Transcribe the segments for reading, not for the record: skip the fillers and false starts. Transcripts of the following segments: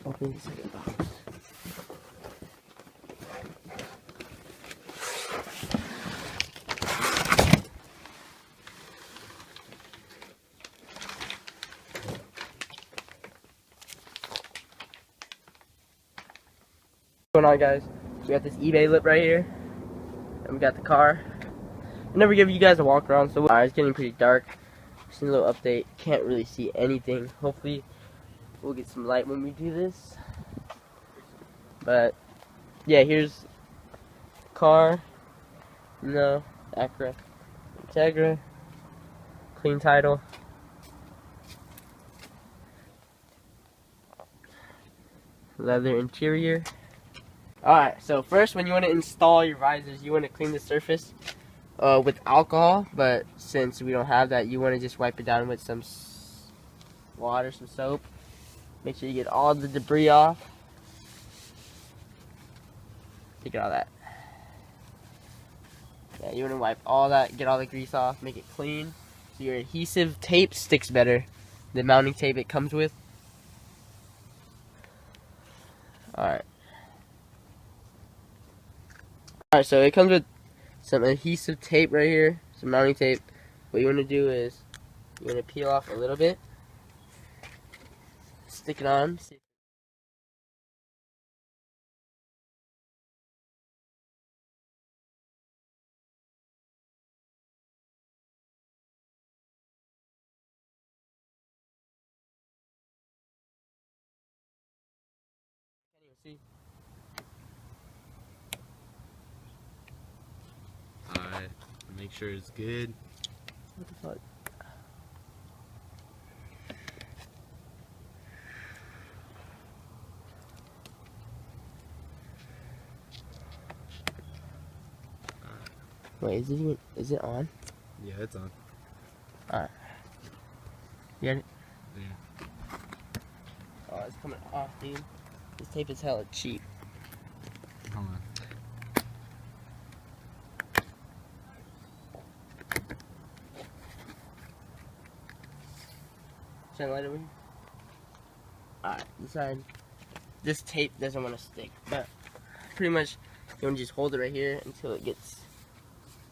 Open the second box. What's going on, guys? We got this eBay lip right here, and we got the car. I never give you guys a walk around, so it's getting pretty dark. Just a little update. Can't really see anything. Hopefully, we'll get some light when we do this. But yeah, here's the car. No, Acura, Integra, clean title. Leather interior. Alright, so first when you want to install your visors, you want to clean the surface with alcohol, but since we don't have that, you want to just wipe it down with some water, some soap. Make sure you get all the debris off. Take all that. Yeah, you want to wipe all that, get all the grease off, make it clean. So your adhesive tape sticks better. The mounting tape it comes with. Alright. Alright, so it comes with some adhesive tape right here, some mounting tape. What you want to do is, you want to peel off a little bit, stick it on. See? Alright, make sure it's good. What the fuck? Wait, is it on? Yeah, it's on. Alright. You got it? Yeah. Oh, it's coming off, dude. This tape is hella cheap. Hold on. Shine light over here. Alright, this tape doesn't want to stick, but pretty much you want to just hold it right here until it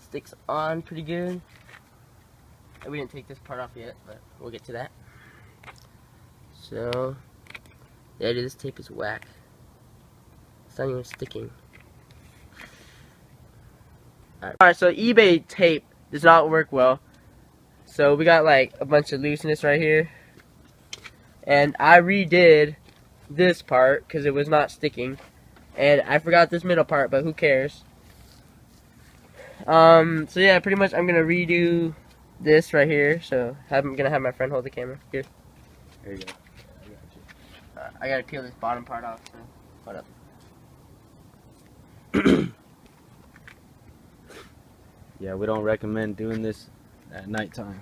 sticks on pretty good. And we didn't take this part off yet, but we'll get to that. So, yeah, dude, this tape is whack. It's not even sticking. Alright, so eBay tape does not work well. So we got like a bunch of looseness right here. And I redid this part because it was not sticking. And I forgot this middle part, but who cares? So yeah, pretty much I'm gonna redo this right here. So I'm gonna have my friend hold the camera. Here. There you go. I gotta peel this bottom part off. So hold up. Yeah, we don't recommend doing this at nighttime.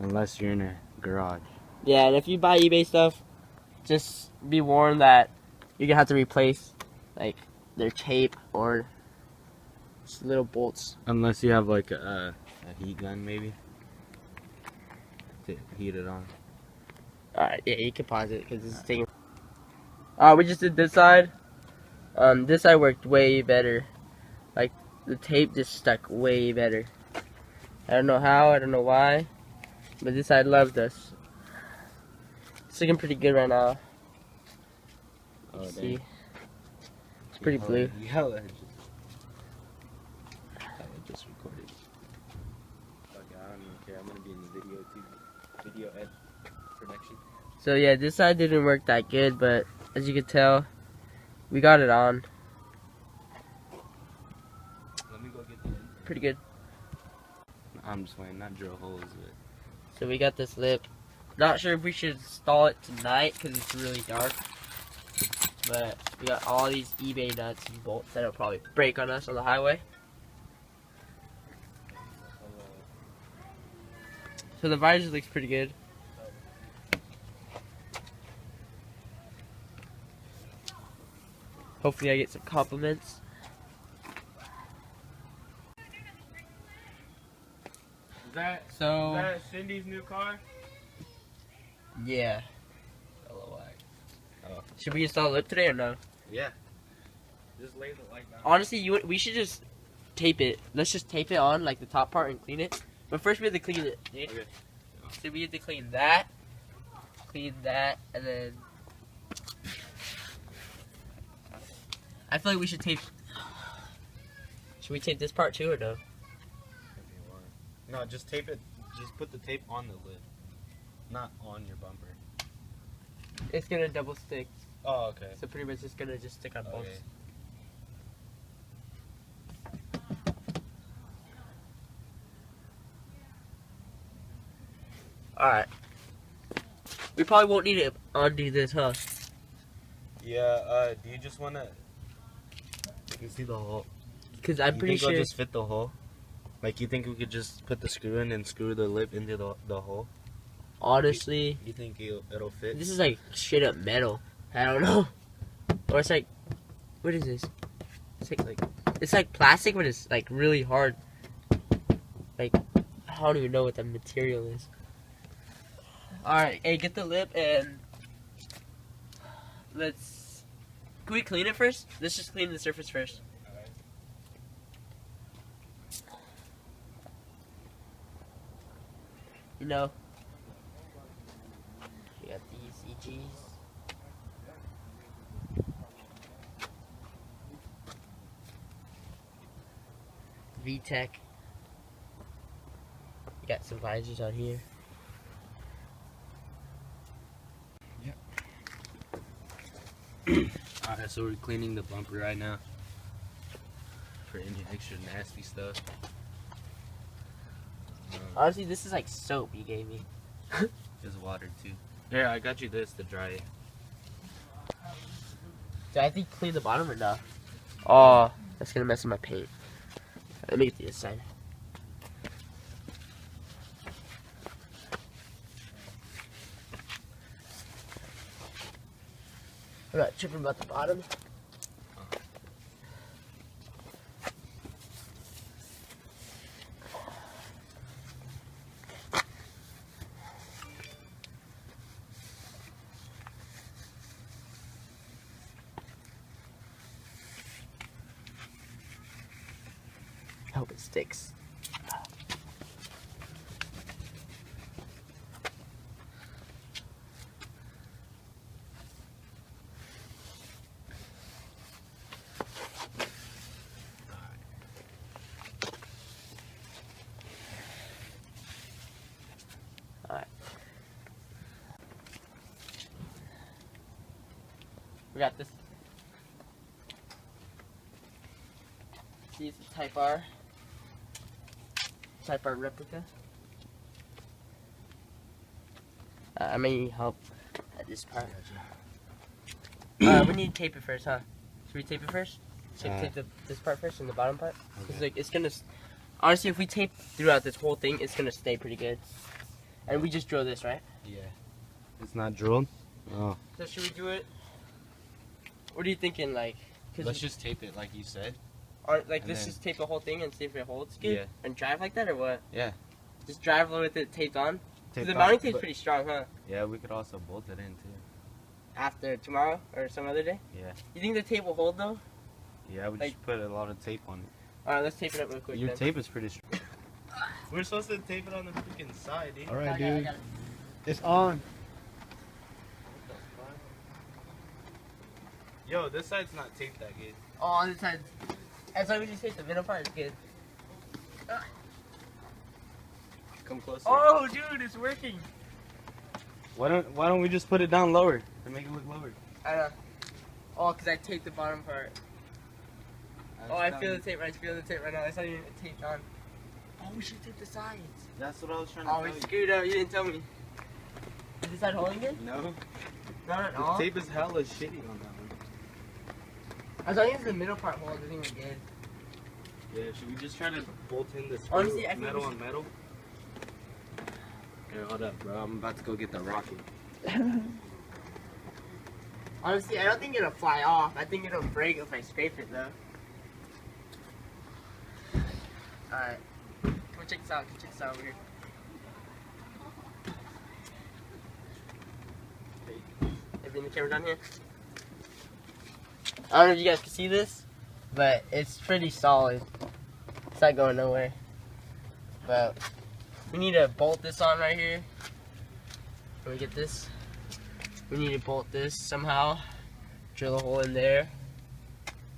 Unless you're in a garage. Yeah, and if you buy eBay stuff, just be warned that you're gonna have to replace like their tape or just little bolts. Unless you have like a heat gun maybe. To heat it on. Alright, yeah, you can pause it because this is taking. We just did this side. This side worked way better. Like the tape just stuck way better. I don't know how, I don't know why, but this side loved us. It's looking pretty good right now. Oh, See, it's pretty blue. Yeah, I just recorded. Okay, I don't even care. I'm gonna be in the video too. Video ed production. So yeah, this side didn't work that good, but as you can tell, we got it on. Let me go get the Pretty good. I'm just playing, not drill holes, but So we got this lip. Not sure if we should install it tonight because it's really dark. But we got all these eBay nuts and bolts that'll probably break on us on the highway. So the visor looks pretty good. Hopefully I get some compliments. Is that So Cindy's new car? yeah. LOI. Should we install a lip today or no? Yeah. Just lay the light down. Honestly, we should just tape it. Let's just tape it on, like the top part, and clean it. But first we have to clean it. Dude. Okay. So we have to clean that, and then I feel like we should tape. Should we tape this part too or no? If you want. No, just tape it. Just put the tape on the lid, not on your bumper. It's gonna double stick. Oh, okay. So pretty much it's gonna just stick on both. Okay. Alright. We probably won't need to undo this, huh? Yeah, do you just wanna... You can see the hole. Because I'm pretty sure... You think it'll just fit the hole? Like, you think we could just put the screw in and screw the lip into the hole? Honestly... You think it'll fit? This is like straight up metal. I don't know. Or it's like... What is this? It's like plastic, but it's like really hard. Like, I don't even know what the material is. Alright, hey, get the lip and... Let's... Can we clean it first? Let's just clean the surface first. You know, we got these EGs. VTech. We got some visors on here. Alright, so we're cleaning the bumper right now for any extra nasty stuff. Honestly, this is like soap you gave me. There's water too. Here, I got you this to dry it. Did I think clean the bottom or no? Oh, that's gonna mess with my paint. Let me get the inside. I'm not tripping about the bottom. I hope it sticks. Alright. We got this. See, it's a Type R. Type R replica. I may need help at this part. We need to tape it first, huh? Should we tape it first? Tape this part first and the bottom part? Because like, it's gonna... Honestly, if we tape throughout this whole thing, it's gonna stay pretty good. And we just drill this, right? Yeah. It's not drilled? Oh. So should we do it? What are you thinking, like? Let's just tape it like you said. Or, like, let's just tape the whole thing and see if it holds good? Yeah. And drive like that, or what? Yeah. Just drive with it taped on? Taped The on, mounting tape's pretty strong, huh? Yeah, we could also bolt it in too. After tomorrow or some other day? Yeah. You think the tape will hold though? Yeah, we just put a lot of tape on it. Alright, let's tape it up real quick. Your then. tape is pretty strong. We're supposed to tape it on the freaking side, dude. Alright, I dude. got it. It's on. Yo, this side's not taped that good. Oh, on this side. As long as you tape the middle part, it's good. Come closer. Oh, dude, it's working. Why don't we just put it down lower to make it look lower? I know. Oh, because I taped the bottom part. Oh, I feel the tape. I feel the tape right now. It's not even taped on. Oh, we should tape the sides. That's what I was trying to Oh, tell we you. screwed up. You didn't tell me. Is this side holding it? No. Not at The all. tape is hella shitty on that one. As long as the middle part holds, I think we're good. Yeah, should we just try to bolt in this Honestly, I think metal we on metal? Here, hold up, bro. I'm about to go get the rocket. Honestly, I don't think it'll fly off. I think it'll break if I scrape it, though. Alright. Come check this out. Come check this out over here. Hey, bring the camera down here. I don't know if you guys can see this, but it's pretty solid. It's not going nowhere. But we need to bolt this on right here. Can we get this? We need to bolt this somehow. Drill a hole in there.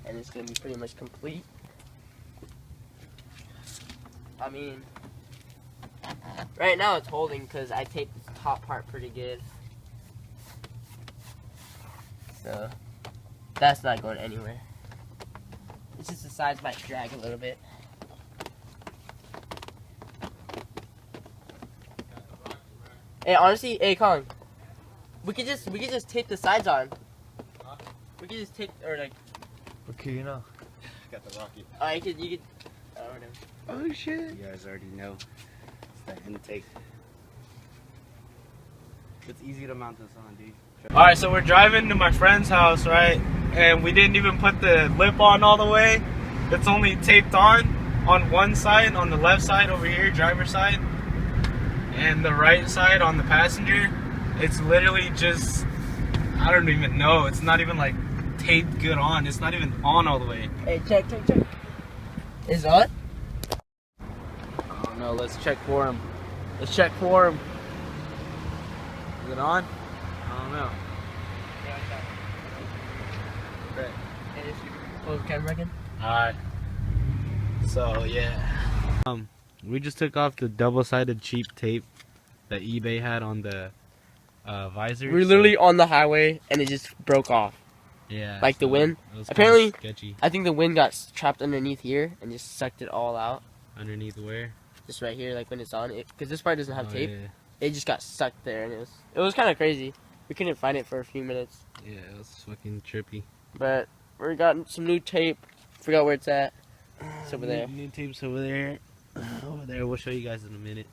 And it's going to be pretty much complete. I mean, right now it's holding because I taped this top part pretty good. So, that's not going anywhere. It's just the sides might drag a little bit. Hey, honestly, hey Kong, we could just tape the sides on. Huh? We could just tape, or like. Okay, you know. Got the rocket. Oh, you could. Oh, whatever. Oh shit. You guys already know. It's the intake. It's easy to mount this on, dude. Alright, so we're driving to my friend's house, right? And we didn't even put the lip on all the way. It's only taped on one side, on the left side over here, driver's side. And the right side on the passenger. It's literally just, I don't even know. It's not even like taped good on. It's not even on all the way. Hey, check. Is it on? I don't know. Let's check for him. Let's check for him. Is it on? I don't know. Yeah, it's on. Hey, is your close camera again? Alright. So yeah. We just took off the double-sided cheap tape that eBay had on the visors. We were literally on the highway and it just broke off. Yeah. Like the wind. It was Apparently, kinda sketchy. I think the wind got trapped underneath here and just sucked it all out. Underneath where? Just right here, like when it's on it, because this part doesn't have tape. Yeah. It just got sucked there, and it was kind of crazy. We couldn't find it for a few minutes, Yeah, it was fucking trippy. but we got some new tape. Forgot where it's at. It's over there. New tape's over there. Over there. We'll show you guys in a minute.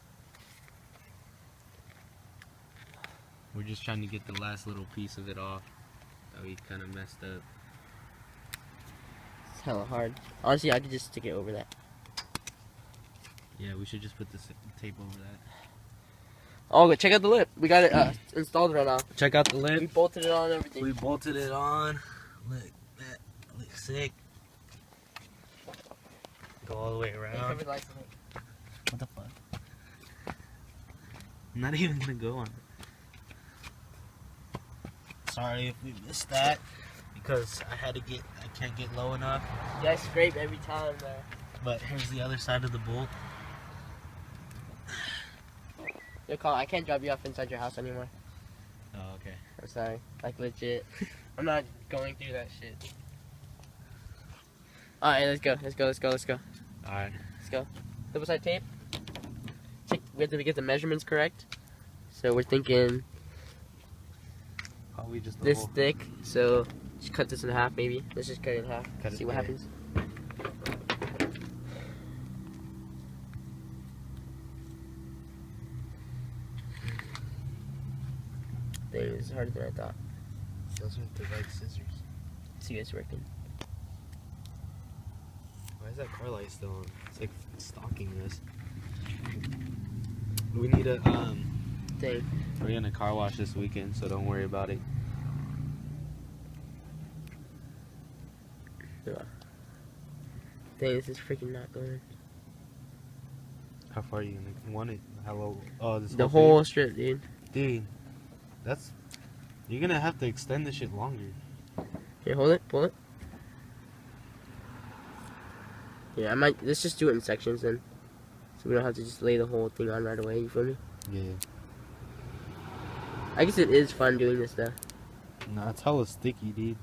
We're just trying to get the last little piece of it off that we kind of messed up. It's hella hard. Honestly, I could just stick it over that. Yeah, we should just put this tape over that. Oh, but check out the lip. We got it installed right now. Check out the lip. We bolted it on and everything. We bolted it on. Look, that looks sick. Go all the way Hey, around. cover the lights on it. What the fuck? I'm not even gonna go on it. Sorry if we missed that because I can't get low enough. Yeah, I scrape every time there. But here's the other side of the bolt. Yo, Colin, I can't drop you off inside your house anymore. Oh, okay. I'm sorry. Like, legit. I'm not going through that shit. Alright, let's go. Alright. Let's go. Double side tape. Check. We have to get the measurements correct. So we're thinking Probably just the this whole- thick. So just cut this in half, maybe. Let's just cut it in half. Cut it, See what yeah. happens. Dang, this is harder than I thought. Those are the right scissors. See you guys working. Why is that car light still on? It's like stalking us. We need a Dang. we're gonna car wash this weekend, so don't worry about it. Dang, this is freaking not going. How far are you gonna want it? Hello. Oh, this The whole whole strip, dude. thing? Dude, that's you're gonna have to extend this shit longer. Here, hold it, pull it. Yeah, I might. Let's just do it in sections then, so we don't have to just lay the whole thing on right away. You feel me? Yeah. I guess it is fun doing this though. Nah, it's hella sticky, dude.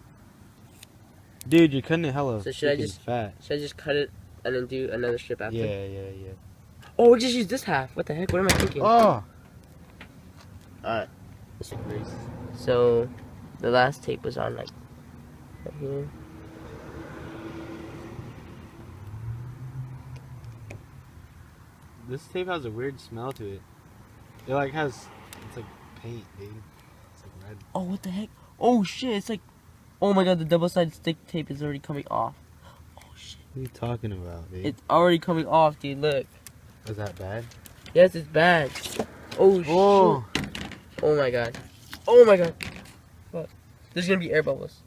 Dude, you're cutting it hella So should I freaking just- fat. Should I just cut it and then do another strip after? Yeah. Oh, we just use this half. What the heck? What am I thinking? Oh! Alright. So, the last tape was on like right here. This tape has a weird smell to it. It like has, it's like paint, dude. It's like red. Oh, what the heck? Oh shit! It's like, oh my god, the double-sided stick tape is already coming off. Oh shit! What are you talking about, dude? It's already coming off, dude. Look. Is that bad? Yes, it's bad. Oh shit! Oh! Oh my god. Oh my god. Fuck. There's gonna be air bubbles.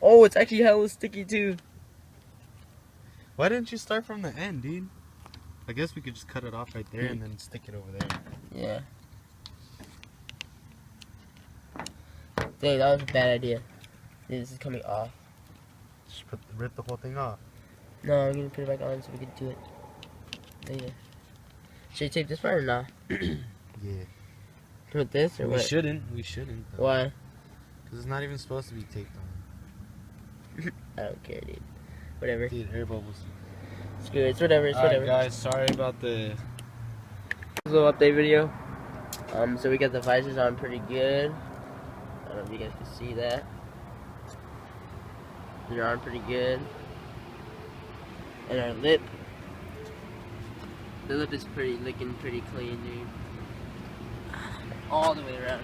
Oh, it's actually hella sticky too. Why didn't you start from the end, dude? I guess we could just cut it off right there and then stick it over there. Yeah. Dang, that was a bad idea. Dude, this is coming off. Just rip the whole thing off. No, I'm gonna put it back on so we can do it later. Should I tape this part or not? Yeah. With this or We what? shouldn't. Though. Why? Because it's not even supposed to be taped on. I don't care, dude. Whatever. Dude, air bubbles. Screw it. It's whatever. It's whatever. Alright, guys. Sorry about the... Little update video. So we got the visors on pretty good. I don't know if you guys can see that. They're on pretty good. And our lip. The lip is looking pretty clean, dude. All the way around.